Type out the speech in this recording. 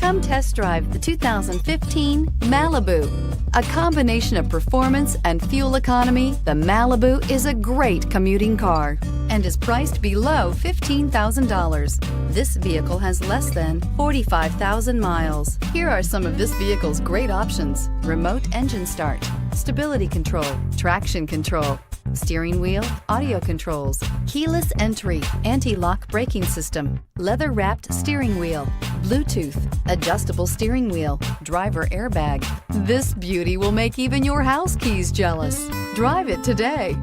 Come test drive the 2015 Malibu. A combination of performance and fuel economy, the Malibu is a great commuting car and is priced below $15,000. This vehicle has less than 45,000 miles. Here are some of this vehicle's great options: remote engine start, stability control, traction control, steering wheel audio controls, keyless entry, anti-lock braking system, leather-wrapped steering wheel, Bluetooth, adjustable steering wheel, driver airbag. This beauty will make even your house keys jealous. Drive it today.